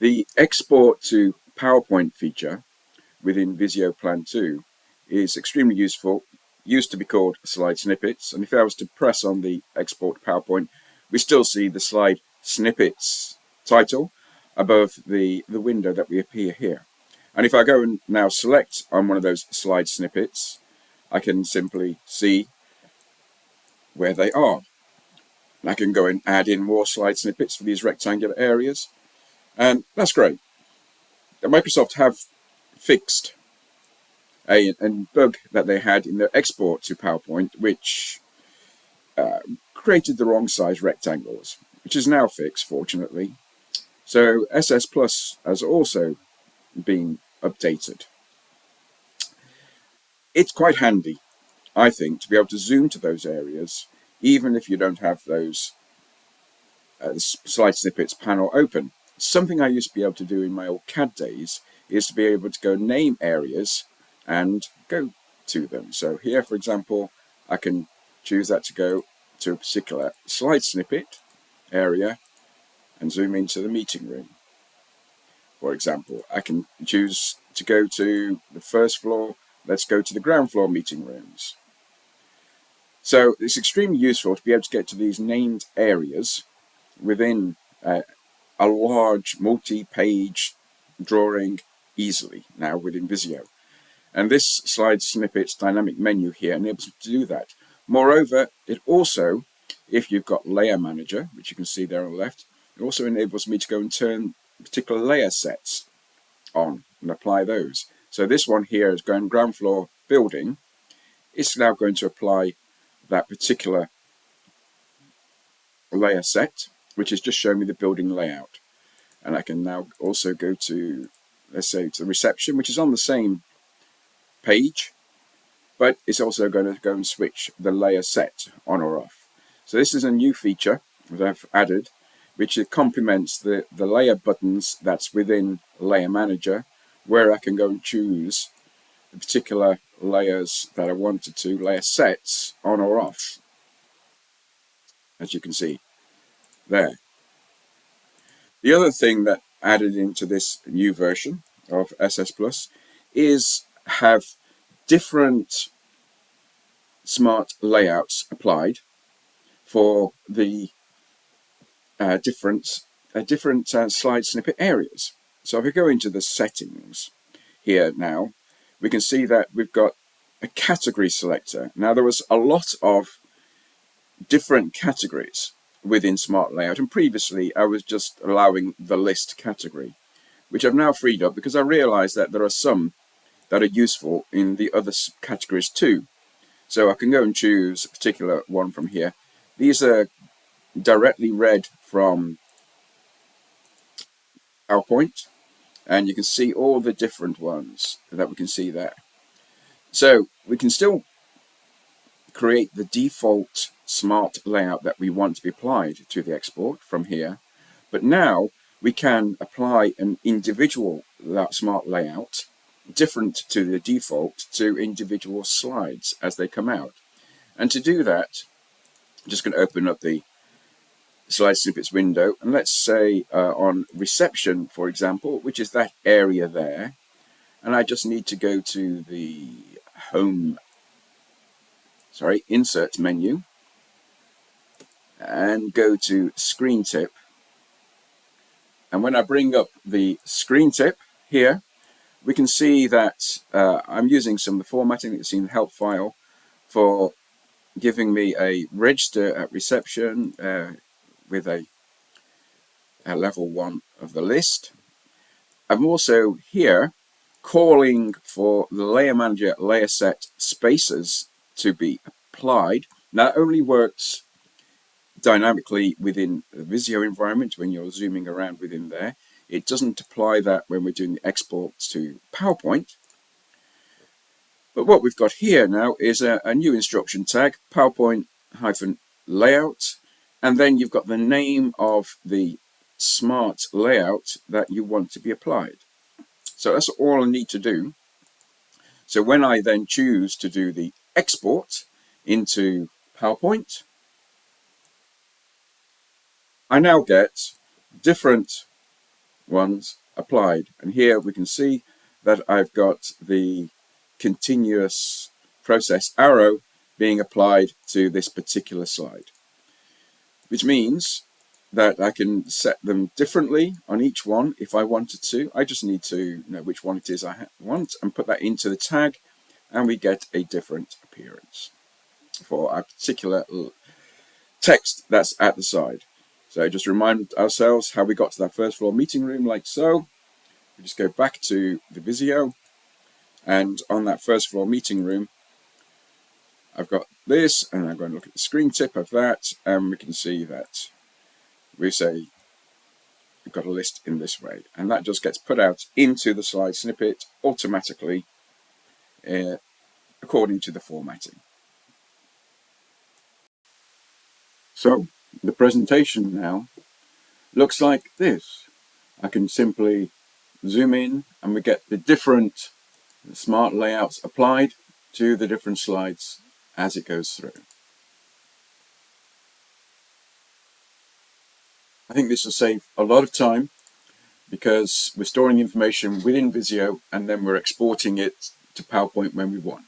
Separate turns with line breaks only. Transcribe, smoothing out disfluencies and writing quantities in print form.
The export to PowerPoint feature within Visio Plan 2 is extremely useful. Used to be called Slide Snippets, and if I was to press on the export to PowerPoint, we still see the Slide Snippets title above the window that we appear here. And if I go and now select on one of those slide snippets, I can simply see where they are. And I can go and add in more slide snippets for these rectangular areas, and that's great. Microsoft have fixed a bug that they had in their export to PowerPoint, which created the wrong size rectangles, which is now fixed, fortunately. So SS Plus has also been updated. It's quite handy, I think, to be able to zoom to those areas, even if you don't have those slide snippets panel open. Something I used to be able to do in my old CAD days is to be able to go name areas and go to them. So here, for example, I can choose that to go to a particular slide snippet area and zoom into the meeting room. For example, I can choose to go to the first floor. Let's go to the ground floor meeting rooms. So it's extremely useful to be able to get to these named areas within a large multi-page drawing easily now within Visio. And this slide snippets dynamic menu here enables me to do that. Moreover, it also, if you've got LayerManager, which you can see there on the left, it also enables me to go and turn particular layer sets on and apply those. So this one here is going ground floor building. It's now going to apply that particular layer set, which is just showing me the building layout. And I can now also go to, let's say, to the reception, which is on the same page, but it's also going to go and switch the layer set on or off. So this is a new feature that I've added, which complements the layer buttons that's within LayerManager, where I can go and choose the particular layers that I wanted to, layer sets on or off, as you can see there. The other thing that added into this new version of SS Plus is have different smart layouts applied for the different slide snippet areas. So if we go into the settings here now, we can see that we've got a category selector. Now there was a lot of different categories within Smart Layout, and previously I was just allowing the list category, which I've now freed up because I realized that there are some that are useful in the other categories too. So I can go and choose a particular one from here. These are directly read from PowerPoint, and you can see all the different ones that we can see there. So we can still create the default smart layout that we want to be applied to the export from here, but now we can apply an individual smart layout different to the default to individual slides as they come out. And to do that, I'm just going to open up the slide snippets window, and let's say on reception, for example, which is that area there, and I just need to go to the insert menu and go to screen tip. And when I bring up the screen tip here, we can see that I'm using some of the formatting that you see in the help file for giving me a register at reception with a level 1 of the list. I'm also here calling for the LayerManager layer set spaces to be applied. That only works dynamically within the Visio environment when you're zooming around within there. It doesn't apply that when we're doing the exports to PowerPoint. But what we've got here now is a new instruction tag, PowerPoint-layout, and then you've got the name of the smart layout that you want to be applied. So that's all I need to do. So when I then choose to do the export into PowerPoint, I now get different ones applied. And here we can see that I've got the continuous process arrow being applied to this particular slide, which means that I can set them differently on each one if I wanted to. I just need to know which one it is I want and put that into the tag, and we get a different appearance for a particular text that's at the side. So just remind ourselves how we got to that first floor meeting room, like so. We just go back to the Visio, and on that first floor meeting room, I've got this, and I'm going to look at the screen tip of that, and we can see that we say we've got a list in this way, and that just gets put out into the slide snippet automatically according to the formatting. So the presentation now looks like this. I can simply zoom in and we get the different smart layouts applied to the different slides as it goes through. I think this will save a lot of time because we're storing information within Visio and then we're exporting it to PowerPoint when we want.